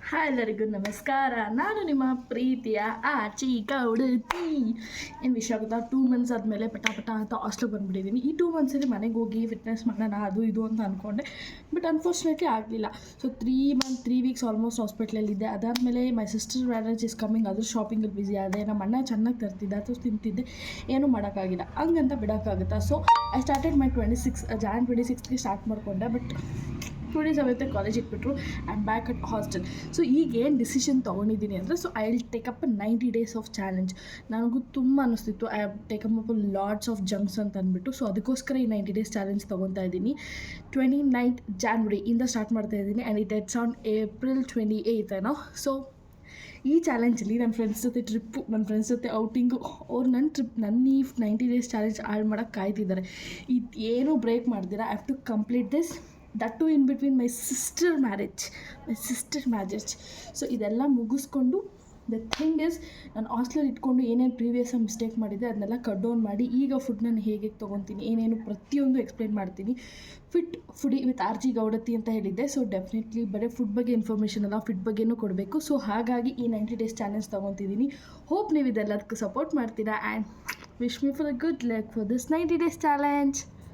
Hi ಎಲ್ಲರಿಗೂ ನಮಸ್ಕಾರ. ನಾನು ನಿಮ್ಮ ಪ್ರೀತಿಯ ಆಚಿ ಕೌಡತಿ. ಏನು ವಿಷಯ ಆಗುತ್ತಾ, 2 ಮಂತ್ಸ್ ಆದಮೇಲೆ ಪಟ ಅಂತ ಹಾಸ್ಟೆಲ್ ಬಂದುಬಿಟ್ಟಿದ್ದೀನಿ. ಈ 2 ಮಂತ್ಸಲ್ಲಿ ಮನೆಗೆ ಹೋಗಿ ಫಿಟ್ನೆಸ್ ಮಾಡೋಣ ಅದು ಇದು ಅಂತ ಅಂದ್ಕೊಂಡೆ, ಬಟ್ ಅನ್ಫಾರ್ಚುನೇಟ್ಲಿ ಆಗಲಿಲ್ಲ. ಸೊ 3 ವೀಕ್ಸ್ ಆಲ್ಮೋಸ್ಟ್ ಹಾಸ್ಪಿಟ್ಲಲ್ಲಿದ್ದೆ. ಅದಾದಮೇಲೆ my sister marriage is coming, ಅದ್ರ ಶಾಪಿಂಗಲ್ಲಿ ಬ್ಯುಸಿ ಆದೆ. ನಮ್ಮ ಅಣ್ಣ ಚೆನ್ನಾಗಿ ತರ್ತಿದ್ದೆ, ಅದು ತಿಂತಿದ್ದೆ, ಏನೂ ಮಾಡೋಕ್ಕಾಗಿಲ್ಲ. ಹಂಗಂತ ಬಿಡೋಕ್ಕಾಗುತ್ತಾ? So I started my Jan 26ಗೆ ಸ್ಟಾರ್ಟ್ ಮಾಡಿಕೊಂಡೆ. ಬಟ್ 27th ಕಾಲೇಜ್ ಇಟ್ಬಿಟ್ರು. I am back at hostel. So ಈಗ ಏನು ಡಿಸಿಷನ್ ತೊಗೊಂಡಿದ್ದೀನಿ ಅಂದರೆ, so I will take up 90 days of challenge. ನನಗೂ ತುಂಬ ಅನ್ನಿಸ್ತಿತ್ತು I have taken up lots of junks ಅಂತ ಅಂದ್ಬಿಟ್ಟು. ಸೊ ಅದಕ್ಕೋಸ್ಕರ ಈ 90 days ಚಾಲೆಂಜ್ ತೊಗೊತಾ ಇದ್ದೀನಿ. 29th January ಇಂದ ಸ್ಟಾರ್ಟ್ ಮಾಡ್ತಾ ಇದ್ದೀನಿ and it ends on April 28th ಏನೋ. ಸೊ ಈ ಚಾಲೆಂಜಲ್ಲಿ ನನ್ನ ಫ್ರೆಂಡ್ಸ್ ಜೊತೆ ಟ್ರಿಪ್ಪು, ನನ್ನ ಫ್ರೆಂಡ್ಸ್ ಜೊತೆ ಔಟಿಂಗು, ಅವ್ರು ನನ್ನ ಈ 90 days ಚಾಲೆಂಜ್ ಹಾಳು ಮಾಡೋಕ್ಕೆ ಕಾಯ್ತಿದ್ದಾರೆ. ಇದು ಏನೂ ಬ್ರೇಕ್ ಮಾಡ್ದಿರ I have to complete this, that too in between my sister marriage. So ಇದೆಲ್ಲ ಮುಗಿಸ್ಕೊಂಡು, ದ ಥಿಂಗ್ ಇಸ್, ನಾನು ಹಾಸ್ಟೆಲಲ್ಲಿ ಇಟ್ಕೊಂಡು ಏನೇನು ಪ್ರೀವಿಯಸ್ಸಾಗಿ ಮಿಸ್ಟೇಕ್ ಮಾಡಿದ್ದೆ ಅದನ್ನೆಲ್ಲ ಕಟ್ ಡೌನ್ ಮಾಡಿ ಈಗ ಫುಡ್ನ ಹೇಗೆ ತೊಗೊತೀನಿ, ಏನೇನು ಪ್ರತಿಯೊಂದು ಎಕ್ಸ್ಪ್ಲೈನ್ ಮಾಡ್ತೀನಿ. ಫಿಟ್ ಫುಡಿ ವಿತ್ RG ಗೌಡತಿ ಅಂತ ಹೇಳಿದ್ದೆ. ಸೊ ಡೆಫಿನೆಟ್ಲಿ ಬರೀ ಫುಡ್ ಬಗ್ಗೆ ಇನ್ಫಾರ್ಮೇಷನ್ ಅಲ್ಲ, ಫಿಟ್ ಬಗ್ಗೆನೂ ಕೊಡಬೇಕು. ಸೊ ಹಾಗಾಗಿ ಈ 90 days ಚಾಲೆಂಜ್ ತೊಗೊತಿದ್ದೀನಿ. ಹೋಪ್ ನೀವು ಇದೆಲ್ಲದಕ್ಕೂ ಸಪೋರ್ಟ್ ಮಾಡ್ತೀರಾ and wish me for a good luck for this 90 days challenge.